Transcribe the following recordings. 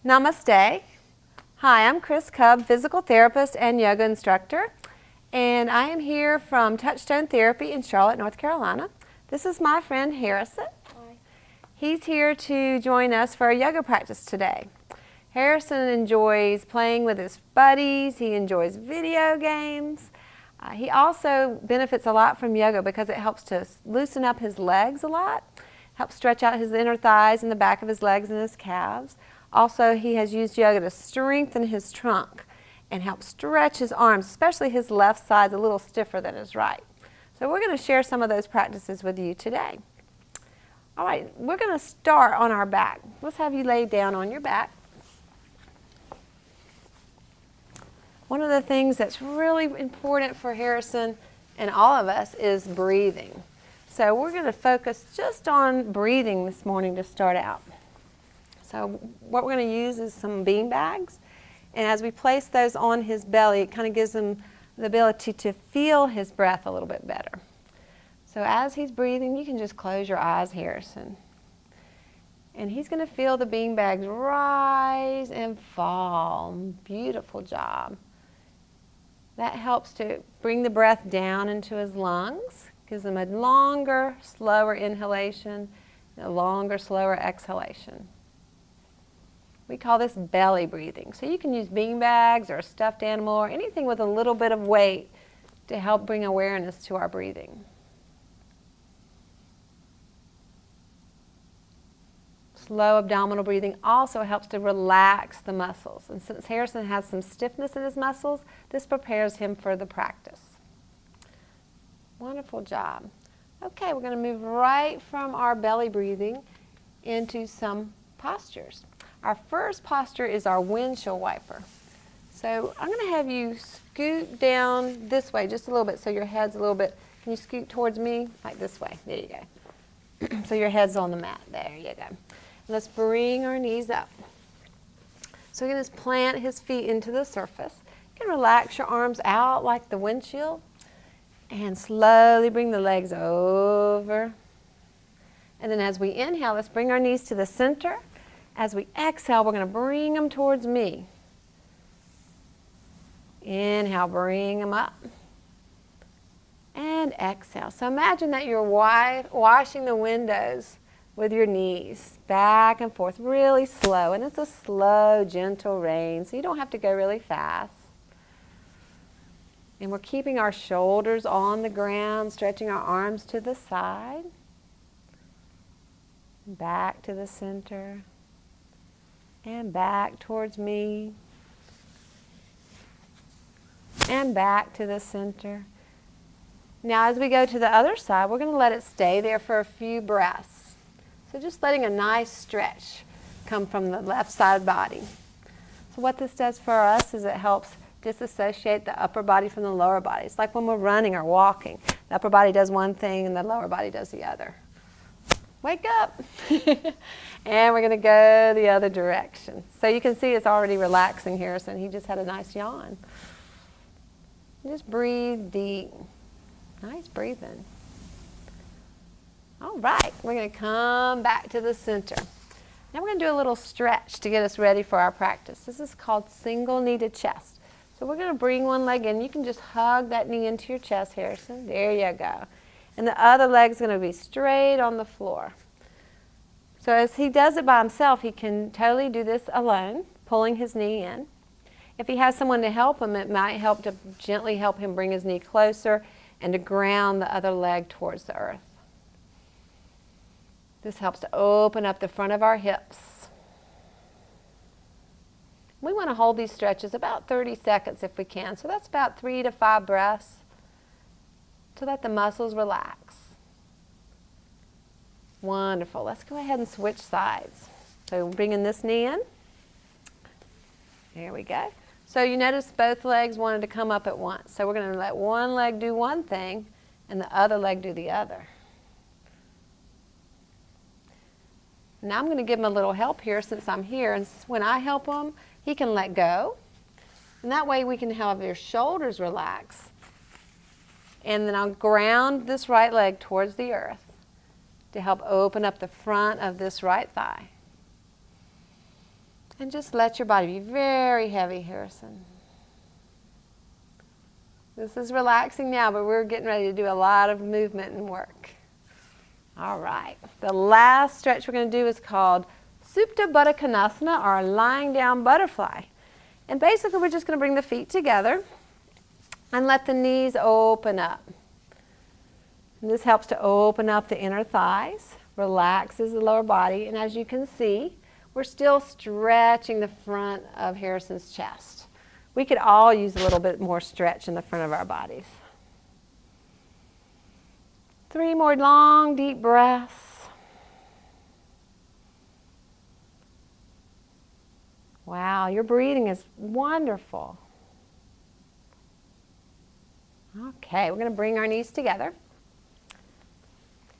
Namaste. Hi, I'm Chrys Kub, physical therapist and yoga instructor, and I am here from Touchstone Therapy in Charlotte, North Carolina. This is my friend Harrison. Hi. He's here to join us for a yoga practice today. Harrison enjoys playing with his buddies. He enjoys video games. He also benefits a lot from yoga because it helps to loosen up his legs a lot, helps stretch out his inner thighs and the back of his legs and his calves. Also, he has used yoga to strengthen his trunk and help stretch his arms, especially his left side's a little stiffer than his right. So we're going to share some of those practices with you today. All right, we're going to start on our back. Let's have you lay down on your back. One of the things that's really important for Harrison and all of us is breathing. So we're going to focus just on breathing this morning to start out. So what we're going to use is some bean bags, and as we place those on his belly, it kind of gives him the ability to feel his breath a little bit better. So as he's breathing, you can just close your eyes, Harrison. And he's going to feel the bean bags rise and fall. Beautiful job. That helps to bring the breath down into his lungs, gives him a longer, slower inhalation, and a longer, slower exhalation. We call this belly breathing. So you can use bean bags or a stuffed animal or anything with a little bit of weight to help bring awareness to our breathing. Slow abdominal breathing also helps to relax the muscles. And since Harrison has some stiffness in his muscles, this prepares him for the practice. Wonderful job. Okay, we're going to move right from our belly breathing into some postures. Our first posture is our windshield wiper. So I'm going to have you scoot down this way just a little bit so your head's a little bit, can you scoot towards me? Like this way. There you go. So your head's on the mat. There you go. Let's bring our knees up. So we can just plant his feet into the surface. You can relax your arms out like the windshield and slowly bring the legs over. And then as we inhale, let's bring our knees to the center. As we exhale, we're going to bring them towards me. Inhale, bring them up. And exhale. So imagine that you're washing the windows with your knees, back and forth, really slow. And it's a slow, gentle rain, so you don't have to go really fast. And we're keeping our shoulders on the ground, stretching our arms to the side. Back to the center. And back towards me. And back to the center. Now as we go to the other side, we're going to let it stay there for a few breaths. So just letting a nice stretch come from the left side body. So what this does for us is it helps disassociate the upper body from the lower body. It's like when we're running or walking. The upper body does one thing and the lower body does the other. Wake up! And we're going to go the other direction. So you can see it's already relaxing Harrison. He just had a nice yawn. Just breathe deep. Nice breathing. All right, we're going to come back to the center. Now we're going to do a little stretch to get us ready for our practice. This is called single knee to chest. So we're going to bring one leg in. You can just hug that knee into your chest, Harrison. There you go. And the other leg's going to be straight on the floor. So as he does it by himself, he can totally do this alone, pulling his knee in. If he has someone to help him, it might help to gently help him bring his knee closer and to ground the other leg towards the earth. This helps to open up the front of our hips. We want to hold these stretches about 30 seconds if we can. So that's about 3 to 5 breaths to let the muscles relax. Wonderful. Let's go ahead and switch sides. So bringing this knee in. There we go. So you notice both legs wanted to come up at once. So we're going to let one leg do one thing and the other leg do the other. Now I'm going to give him a little help here since I'm here. And when I help him, he can let go. And that way we can have your shoulders relax. And then I'll ground this right leg towards the earth to help open up the front of this right thigh. And just let your body be very heavy, Harrison. This is relaxing now, but we're getting ready to do a lot of movement and work. All right. The last stretch we're going to do is called Supta Baddha Konasana, or lying down butterfly. And basically we're just going to bring the feet together and let the knees open up. And this helps to open up the inner thighs, relaxes the lower body, and as you can see, we're still stretching the front of Harrison's chest. We could all use a little bit more stretch in the front of our bodies. 3 more long, deep breaths. Wow, your breathing is wonderful. Okay, we're going to bring our knees together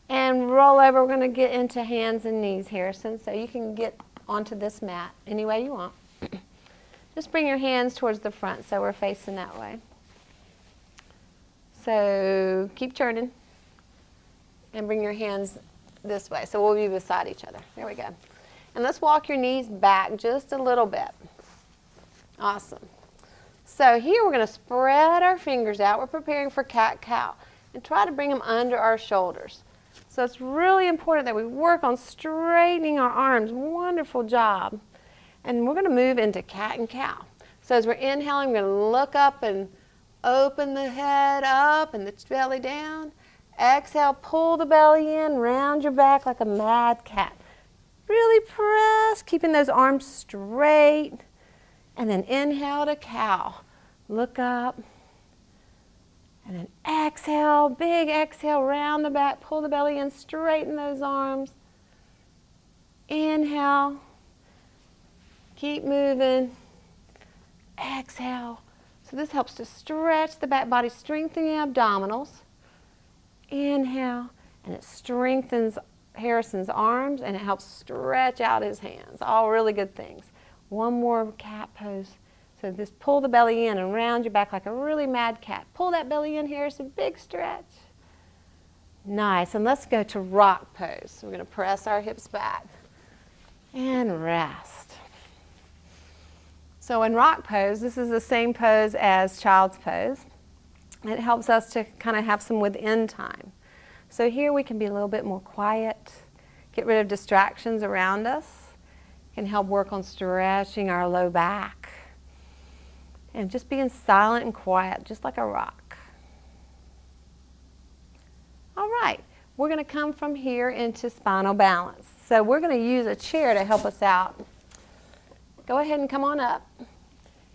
and roll over. We're going to get into hands and knees, Harrison, so you can get onto this mat any way you want. Just bring your hands towards the front so we're facing that way. So keep turning and bring your hands this way. So we'll be beside each other. There we go. And let's walk your knees back just a little bit. Awesome. So here we're going to spread our fingers out. We're preparing for cat-cow. And try to bring them under our shoulders. So it's really important that we work on straightening our arms. Wonderful job. And we're going to move into cat and cow. So as we're inhaling, we're going to look up and open the head up and the belly down. Exhale, pull the belly in, round your back like a mad cat. Really press, keeping those arms straight. And then inhale to cow. Look up. And then exhale, big exhale, round the back, pull the belly in, straighten those arms. Inhale. Keep moving. Exhale. So this helps to stretch the back body, strengthen the abdominals. Inhale, and it strengthens Harrison's arms, and it helps stretch out his hands. All really good things. One more cat pose. So just pull the belly in and round your back like a really mad cat. Pull that belly in, Harrison, big stretch. Nice, and let's go to rock pose. We're going to press our hips back and rest. So in rock pose, this is the same pose as child's pose. It helps us to kind of have some within time. So here we can be a little bit more quiet, get rid of distractions around us, can help work on stretching our low back, and just being silent and quiet, just like a rock. All right, we're going to come from here into spinal balance. So we're going to use a chair to help us out. Go ahead and come on up.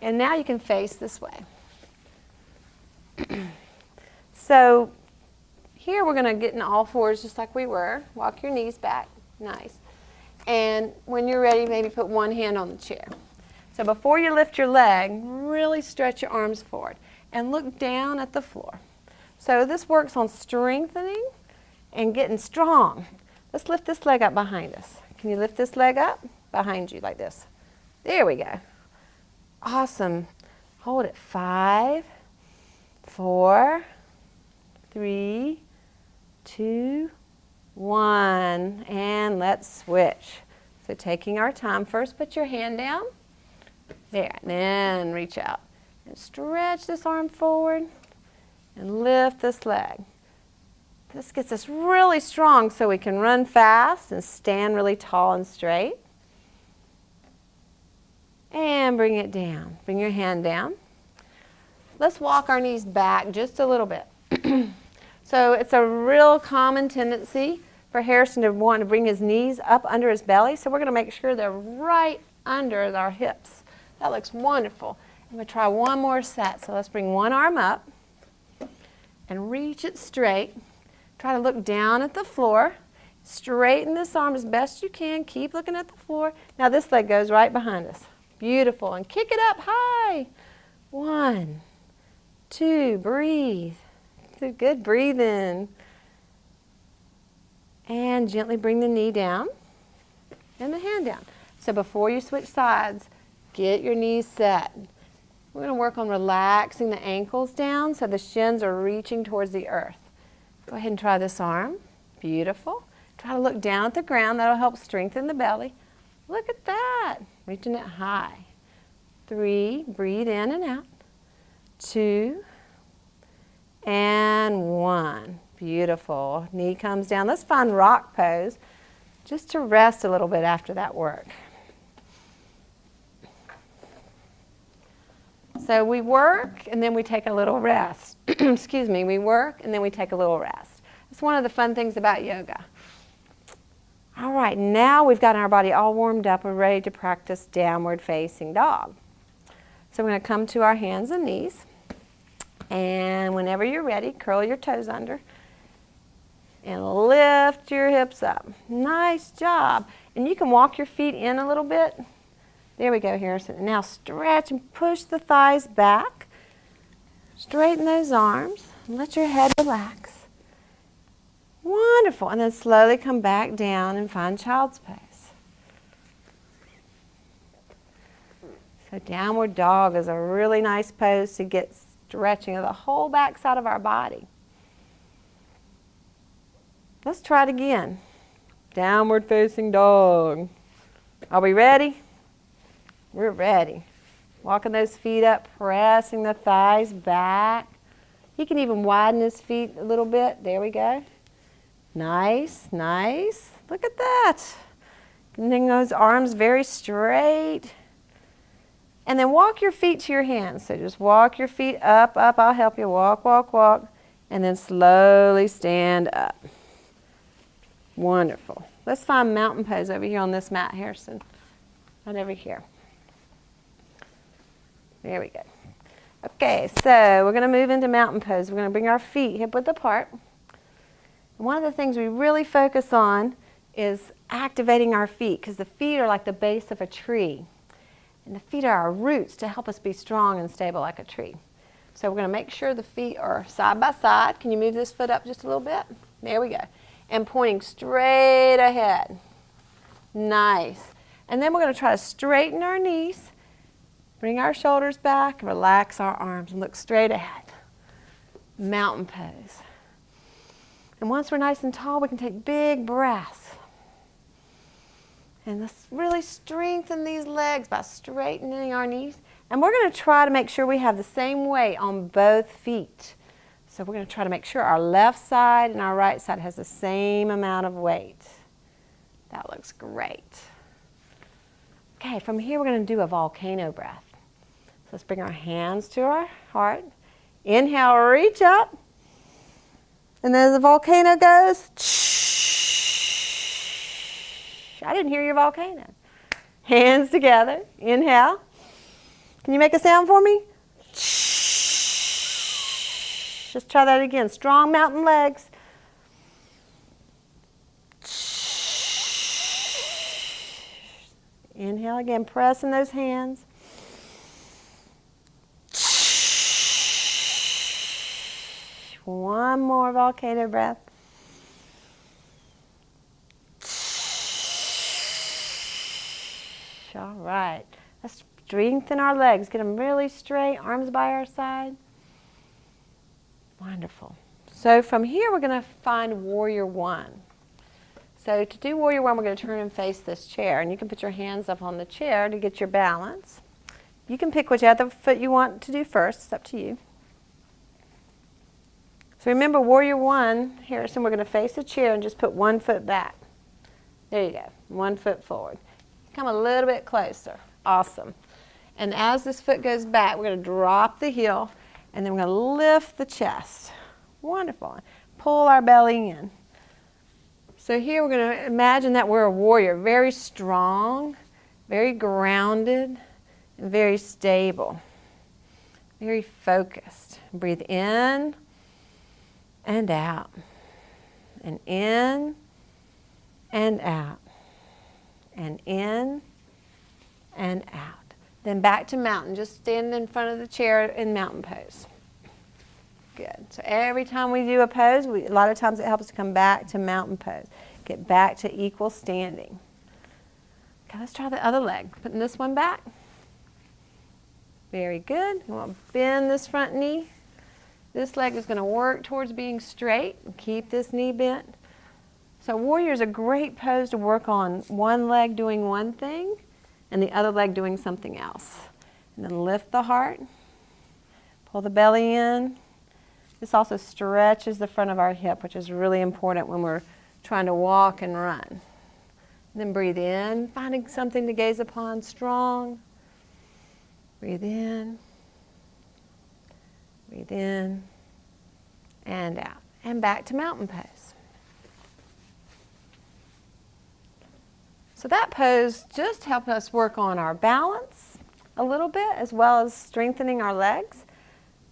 And now you can face this way. So here we're going to get in all fours just like we were. Walk your knees back. Nice. And when you're ready, maybe put one hand on the chair. So before you lift your leg, really stretch your arms forward and look down at the floor. So this works on strengthening and getting strong. Let's lift this leg up behind us. Can you lift this leg up? Behind you like this. There we go. Awesome. Hold it. 5, 4, 3, 2, 1. And let's switch. So taking our time, first put your hand down. There. And then reach out. And stretch this arm forward. And lift this leg. This gets us really strong so we can run fast and stand really tall and straight. And bring it down. Bring your hand down. Let's walk our knees back just a little bit. So it's a real common tendency for Harrison to want to bring his knees up under his belly. So we're going to make sure they're right under our hips. That looks wonderful. I'm going to try one more set. So let's bring one arm up and reach it straight. Try to look down at the floor. Straighten this arm as best you can. Keep looking at the floor. Now this leg goes right behind us. Beautiful. And kick it up high. 1, 2, breathe. Good breathing. And gently bring the knee down and the hand down. So before you switch sides, get your knees set. We're going to work on relaxing the ankles down so the shins are reaching towards the earth. Go ahead and try this arm. Beautiful. Try to look down at the ground. That'll help strengthen the belly. Look at that. Reaching it high. 3, breathe in and out. 2, and 1. Beautiful. Knee comes down. Let's find rock pose just to rest a little bit after that work. So we work and then we take a little rest. Excuse me, we work and then we take a little rest. It's one of the fun things about yoga. All right, now we've got our body all warmed up. We're ready to practice downward facing dog. So we're going to come to our hands and knees. And whenever you're ready, curl your toes under and lift your hips up. Nice job. And you can walk your feet in a little bit. There we go, Harrison. Now stretch and push the thighs back. Straighten those arms. Let your head relax. Wonderful. And then slowly come back down and find child's pose. So downward dog is a really nice pose to get stretching of the whole back side of our body. Let's try it again. Downward facing dog. Are we ready? We're ready. Walking those feet up, pressing the thighs back. He can even widen his feet a little bit. There we go. Nice, nice. Look at that. Getting those arms very straight. And then walk your feet to your hands. So just walk your feet up, up. I'll help you. Walk, walk, walk. And then slowly stand up. Wonderful. Let's find mountain pose over here on this mat, Harrison. Right over here. There we go. Okay, so we're going to move into mountain pose. We're going to bring our feet hip width apart. And one of the things we really focus on is activating our feet, because the feet are like the base of a tree. And the feet are our roots to help us be strong and stable like a tree. So we're going to make sure the feet are side by side. Can you move this foot up just a little bit? There we go. And pointing straight ahead. Nice. And then we're going to try to straighten our knees. Bring our shoulders back, relax our arms, and look straight ahead. Mountain pose. And once we're nice and tall, we can take big breaths. And let's really strengthen these legs by straightening our knees. And we're going to try to make sure we have the same weight on both feet. So we're going to try to make sure our left side and our right side has the same amount of weight. That looks great. Okay, from here we're going to do a volcano breath. So let's bring our hands to our heart. Inhale, reach up. And as the volcano goes, I didn't hear your volcano. Hands together. Inhale. Can you make a sound for me? Just try that again. Strong mountain legs. Inhale again, pressing those hands. One more volcano breath. All right. Let's strengthen our legs. Get them really straight, arms by our side. Wonderful. So from here, we're going to find Warrior One. So to do Warrior One, we're going to turn and face this chair. And you can put your hands up on the chair to get your balance. You can pick whichever foot you want to do first. It's up to you. So remember, Warrior One, Harrison, we're going to face the chair and just put one foot back. There you go. One foot forward. Come a little bit closer. Awesome. And as this foot goes back, we're going to drop the heel, and then we're going to lift the chest. Wonderful. Pull our belly in. So here we're going to imagine that we're a warrior, very strong, very grounded, and very stable, very focused. Breathe in and out, and in and out, and in and out. Then back to mountain. Just stand in front of the chair in mountain pose. Good. So every time we do a pose, a lot of times it helps to come back to mountain pose. Get back to equal standing. Okay, let's try the other leg. Putting this one back. Very good. You want to bend this front knee. This leg is going to work towards being straight. Keep this knee bent. So warrior is a great pose to work on one leg doing one thing and the other leg doing something else. And then lift the heart, pull the belly in. This also stretches the front of our hip, which is really important when we're trying to walk and run. And then breathe in, finding something to gaze upon, strong. Breathe in, and out. And back to mountain pose. So that pose just helped us work on our balance a little bit, as well as strengthening our legs.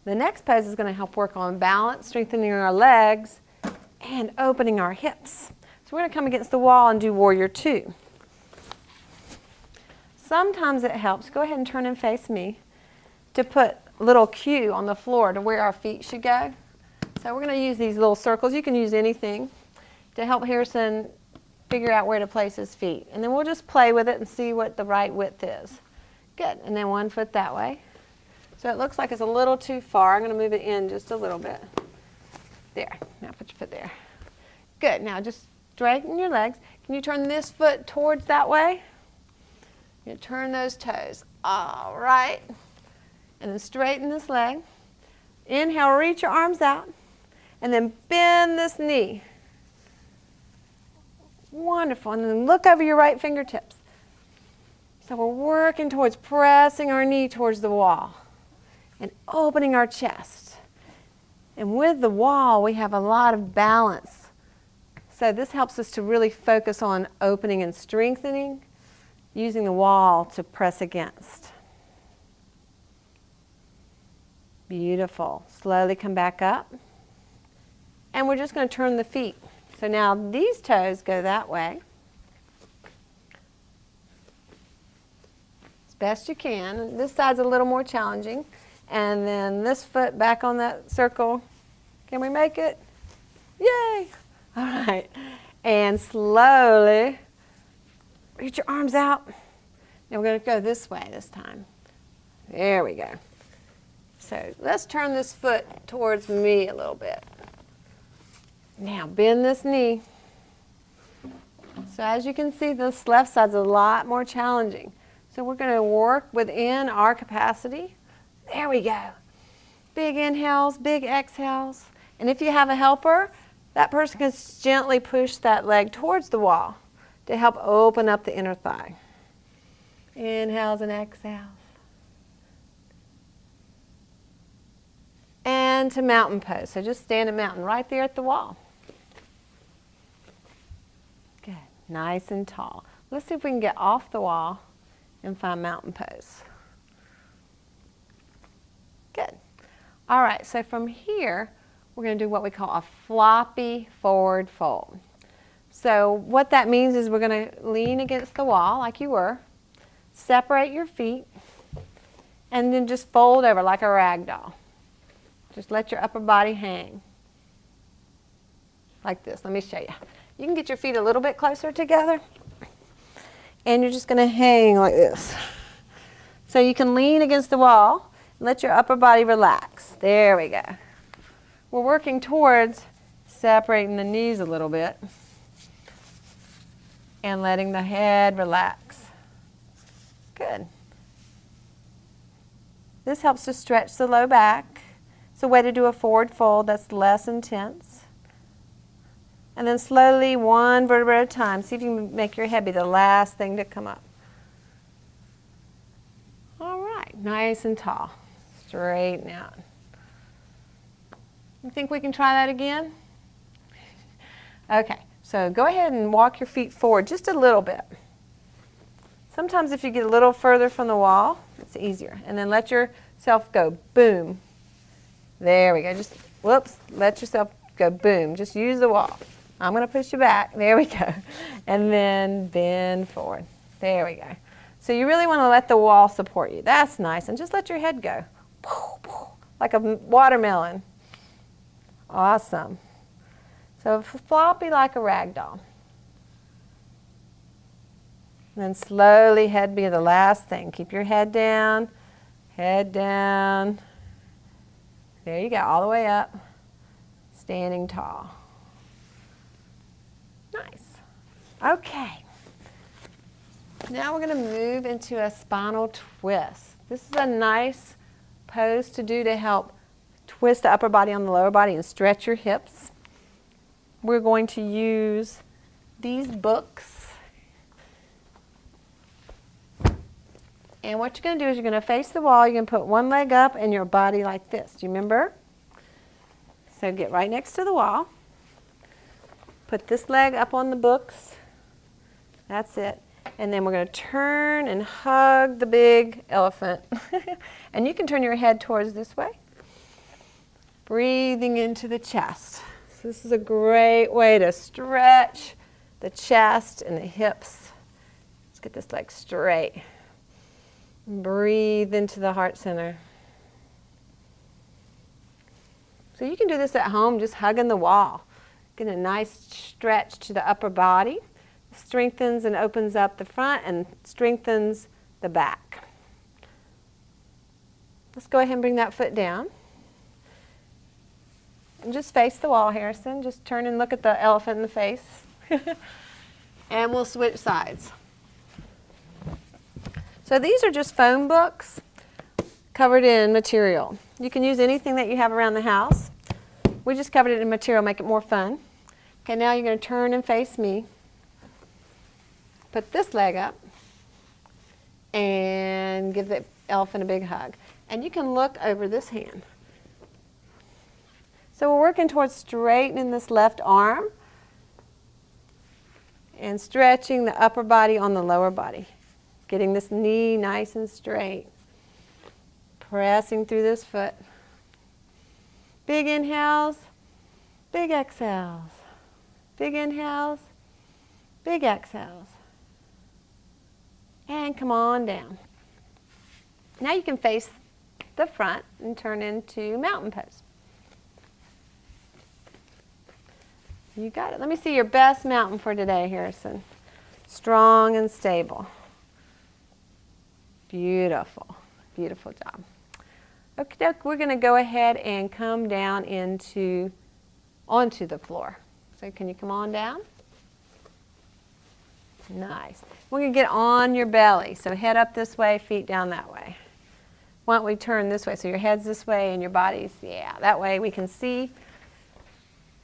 The next pose is going to help work on balance, strengthening our legs, and opening our hips. So we're going to come against the wall and do warrior 2. Sometimes it helps, go ahead and turn and face me, to put a little cue on the floor to where our feet should go. So we're going to use these little circles. You can use anything to help Harrison figure out where to place his feet. And then we'll just play with it and see what the right width is. Good. And then one foot that way. So it looks like it's a little too far. I'm going to move it in just a little bit. There. Now put your foot there. Good. Now just straighten your legs. Can you turn this foot towards that way? You turn those toes. All right. And then straighten this leg. Inhale, reach your arms out. And then bend this knee. Wonderful. And then look over your right fingertips. So we're working towards pressing our knee towards the wall and opening our chest. And with the wall, we have a lot of balance. So this helps us to really focus on opening and strengthening, using the wall to press against. Beautiful. Slowly come back up. And we're just going to turn the feet. So now these toes go that way. As best you can. This side's a little more challenging. And then this foot back on that circle. Can we make it? Yay! All right. And slowly reach your arms out. Now we're going to go this way this time. There we go. So let's turn this foot towards me a little bit. Now bend this knee. So as you can see, this left side's a lot more challenging. So we're going to work within our capacity. There we go. Big inhales, big exhales. And if you have a helper, that person can gently push that leg towards the wall to help open up the inner thigh. Inhales and exhales. And to mountain pose. So just stand in mountain right there at the wall. Good. Nice and tall. Let's see if we can get off the wall and find mountain pose. Good. All right, so from here, we're going to do what we call a floppy forward fold. So what that means is we're going to lean against the wall like you were, separate your feet, and then just fold over like a rag doll. Just let your upper body hang. Like this. Let me show you. You can get your feet a little bit closer together. And you're just going to hang like this. So you can lean against the wall and let your upper body relax. There we go. We're working towards separating the knees a little bit and letting the head relax. Good. This helps to stretch the low back. It's a way to do a forward fold that's less intense. And then slowly, one vertebra at a time, see if you can make your head be the last thing to come up. All right, nice and tall. Straighten out. You think we can try that again? Okay, so go ahead and walk your feet forward just a little bit. Sometimes if you get a little further from the wall, it's easier. And then let yourself go, boom. There we go. Just, whoops, let yourself go, boom. Just use the wall. I'm going to push you back. There we go. And then bend forward. There we go. So you really want to let the wall support you. That's nice. And just let your head go. Like a watermelon. Awesome. So floppy like a rag doll. And then slowly head be the last thing. Keep your head down. Head down. There you go, all the way up, standing tall. Nice. Okay. Now we're going to move into a spinal twist. This is a nice pose to do to help twist the upper body on the lower body and stretch your hips. We're going to use these books. And what you're going to do is you're going to face the wall. You're going to put one leg up and your body like this. Do you remember? So get right next to the wall. Put this leg up on the books. That's it. And then we're going to turn and hug the big elephant. And you can turn your head towards this way. Breathing into the chest. So this is a great way to stretch the chest and the hips. Let's get this leg straight. Breathe into the heart center. So you can do this at home, just hugging the wall. Get a nice stretch to the upper body. Strengthens and opens up the front and strengthens the back. Let's go ahead and bring that foot down. And just face the wall, Harrison. Just turn and look at the elephant in the face. And we'll switch sides. So these are just foam books covered in material. You can use anything that you have around the house. We just covered it in material, make it more fun. Okay, now you're going to turn and face me. Put this leg up and give the elephant a big hug. And you can look over this hand. So we're working towards straightening this left arm and stretching the upper body on the lower body. Getting this knee nice and straight. Pressing through this foot. Big inhales, big exhales. Big inhales, big exhales. And come on down. Now you can face the front and turn into mountain pose. You got it. Let me see your best mountain for today, Harrison. Strong and stable. Beautiful. Beautiful job. Okay, we're going to go ahead and come down onto the floor. So can you come on down? Nice. We're going to get on your belly. So head up this way, feet down that way. Why don't we turn this way? So your head's this way and your body's, yeah, that way we can see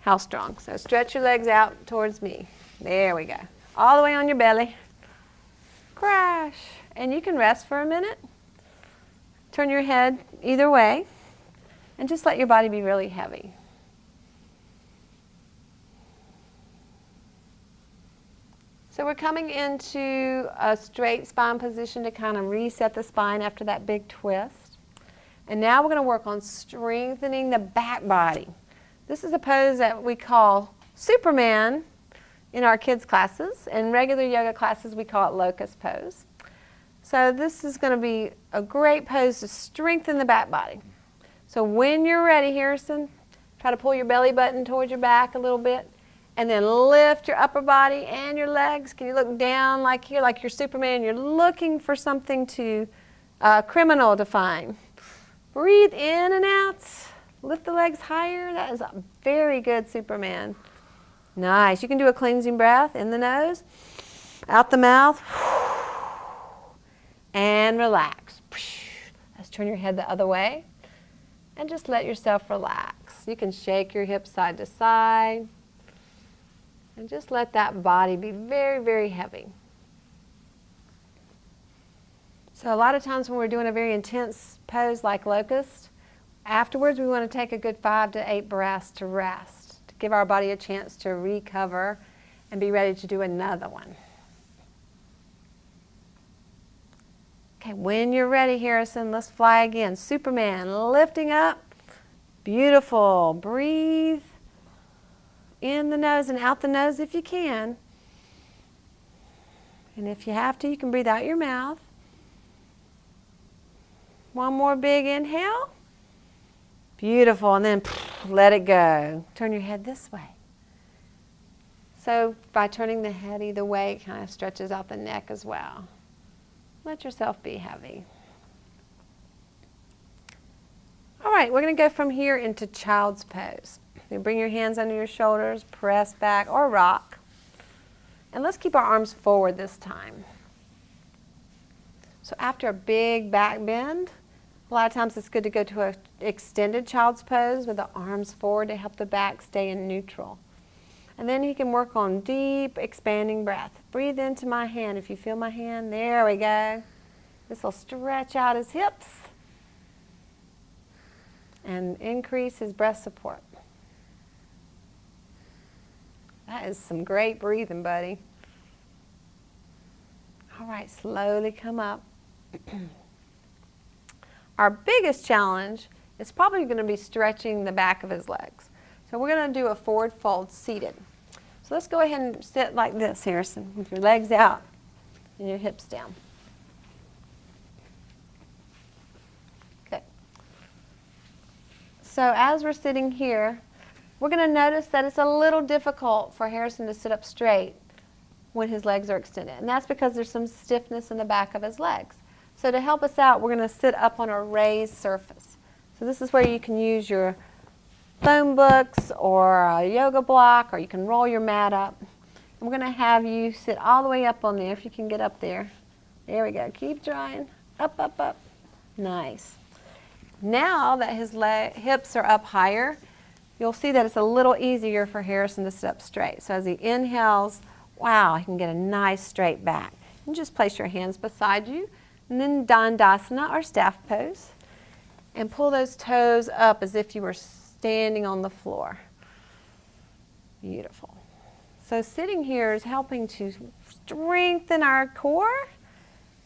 how strong. So stretch your legs out towards me. There we go. All the way on your belly. Crash. And you can rest for a minute. Turn your head either way. And just let your body be really heavy. So we're coming into a straight spine position to kind of reset the spine after that big twist. And now we're going to work on strengthening the back body. This is a pose that we call Superman in our kids' classes. In regular yoga classes, we call it Locust pose. So this is going to be a great pose to strengthen the back body. So when you're ready, Harrison, try to pull your belly button towards your back a little bit. And then lift your upper body and your legs. Can you look down like here, like you're Superman? You're looking for something to criminal to find. Breathe in and out. Lift the legs higher. That is a very good Superman. Nice. You can do a cleansing breath in the nose, out the mouth, and relax. Let's turn your head the other way and just let yourself relax. You can shake your hips side to side. And just let that body be very, very heavy. So a lot of times when we're doing a very intense pose like Locust, afterwards we want to take a good 5 to 8 breaths to rest, to give our body a chance to recover and be ready to do another one. Okay, when you're ready, Harrison, let's fly again. Superman, lifting up. Beautiful. Breathe. In the nose and out the nose if you can. And if you have to, you can breathe out your mouth. One more big inhale. Beautiful. And then let it go. Turn your head this way. So by turning the head either way, it kind of stretches out the neck as well. Let yourself be heavy. All right, we're going to go from here into child's pose. You bring your hands under your shoulders, press back or rock. And let's keep our arms forward this time. So after a big back bend, a lot of times it's good to go to an extended child's pose with the arms forward to help the back stay in neutral. And then you can work on deep expanding breath. Breathe into my hand. If you feel my hand, there we go. This will stretch out his hips and increase his breath support. That is some great breathing, buddy. All right, slowly come up. Our biggest challenge is probably going to be stretching the back of his legs. So we're going to do a forward fold seated. So let's go ahead and sit like this, Harrison, with your legs out and your hips down. Okay. So as we're sitting here, we're going to notice that it's a little difficult for Harrison to sit up straight when his legs are extended. And that's because there's some stiffness in the back of his legs. So to help us out, we're going to sit up on a raised surface. So this is where you can use your phone books or a yoga block, or you can roll your mat up. And we're going to have you sit all the way up on there if you can get up there. There we go. Keep trying. Up, up, up. Nice. Now that his hips are up higher, you'll see that it's a little easier for Harrison to sit up straight. So as he inhales, wow, he can get a nice straight back. And just place your hands beside you, and then Dandasana, or staff pose, and pull those toes up as if you were standing on the floor. Beautiful. So sitting here is helping to strengthen our core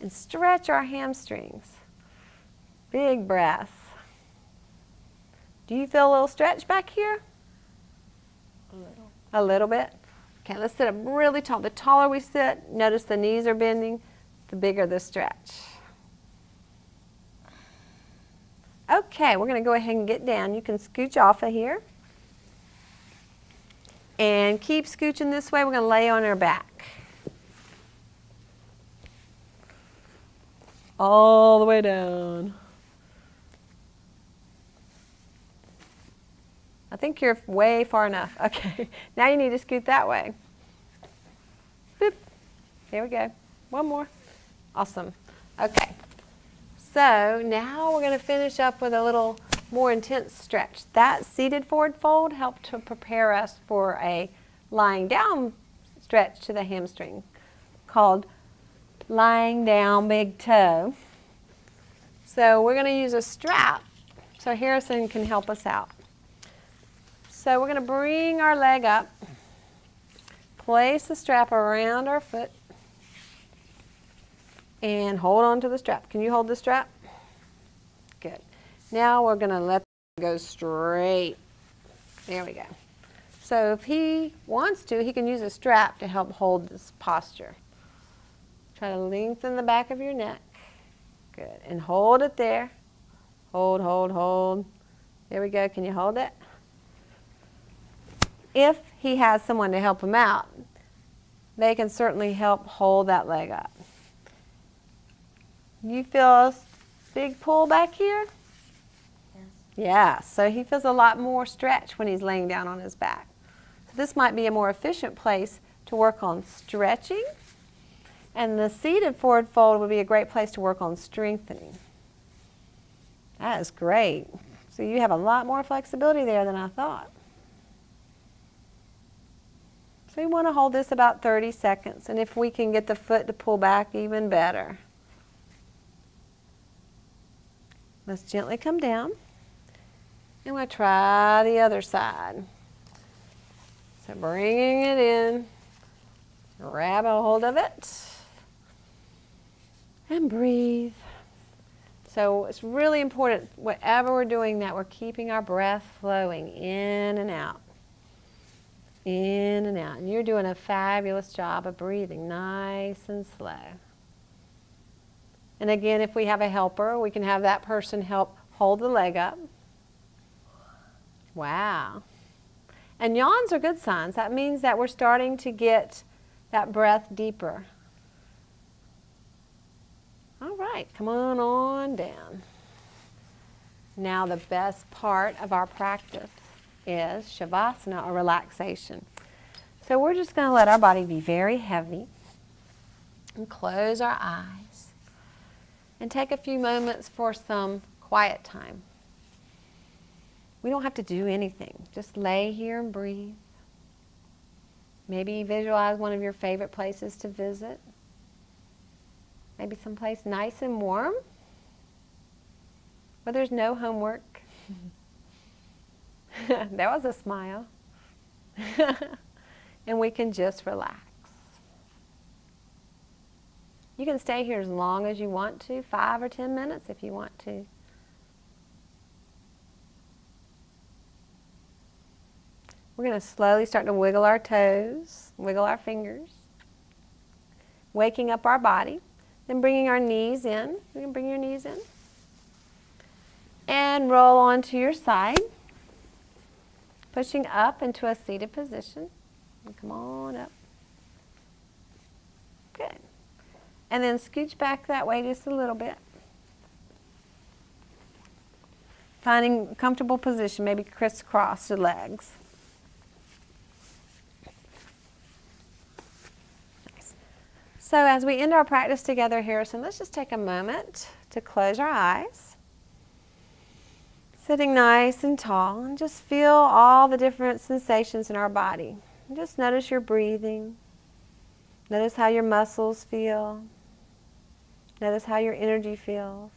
and stretch our hamstrings. Big breath. Do you feel a little stretch back here? A little. A little bit? Okay, let's sit up really tall. The taller we sit, notice the knees are bending, the bigger the stretch. Okay, we're going to go ahead and get down. You can scooch off of here. And keep scooching this way. We're going to lay on our back. All the way down. I think you're way far enough. Okay, now you need to scoot that way. Boop. There we go. One more. Awesome. Okay. So now we're going to finish up with a little more intense stretch. That seated forward fold helped to prepare us for a lying down stretch to the hamstring called lying down big toe. So we're going to use a strap so Harrison can help us out. So we're going to bring our leg up, place the strap around our foot, and hold on to the strap. Can you hold the strap? Good. Now we're going to let it go straight. There we go. So if he wants to, he can use a strap to help hold this posture. Try to lengthen the back of your neck. Good. And hold it there. Hold, hold, hold. There we go. Can you hold it? If he has someone to help him out, they can certainly help hold that leg up. You feel a big pull back here? Yes. Yeah, so he feels a lot more stretch when he's laying down on his back. So this might be a more efficient place to work on stretching, and the seated forward fold would be a great place to work on strengthening. That is great. So you have a lot more flexibility there than I thought. So we want to hold this about 30 seconds, and if we can get the foot to pull back, even better. Let's gently come down, and we'll try the other side. So bringing it in, grab a hold of it, and breathe. So it's really important, whatever we're doing, that we're keeping our breath flowing in and out. In and out. And you're doing a fabulous job of breathing nice and slow. And again, if we have a helper, we can have that person help hold the leg up. Wow. And yawns are good signs. That means that we're starting to get that breath deeper. All right, come on down. Now the best part of our practice is Shavasana, or relaxation. So we're just going to let our body be very heavy and close our eyes and take a few moments for some quiet time. We don't have to do anything. Just lay here and breathe. Maybe visualize one of your favorite places to visit. Maybe someplace nice and warm where there's no homework. There was a smile. And we can just relax. You can stay here as long as you want to, 5 or 10 minutes if you want to. We're going to slowly start to wiggle our toes, wiggle our fingers, waking up our body, then bringing our knees in. You can bring your knees in. And roll onto your side, pushing up into a seated position. And come on up. Good. And then scooch back that way just a little bit. Finding a comfortable position, maybe crisscross your legs. So as we end our practice together, Harrison, let's just take a moment to close our eyes. Sitting nice and tall, and just feel all the different sensations in our body. And just notice your breathing. Notice how your muscles feel. Notice how your energy feels.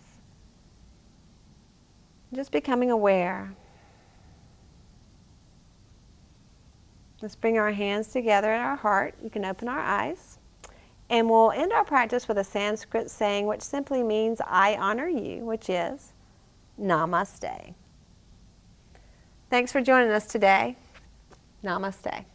Just becoming aware. Let's bring our hands together at our heart. You can open our eyes. And we'll end our practice with a Sanskrit saying which simply means I honor you, which is Namaste. Thanks for joining us today. Namaste.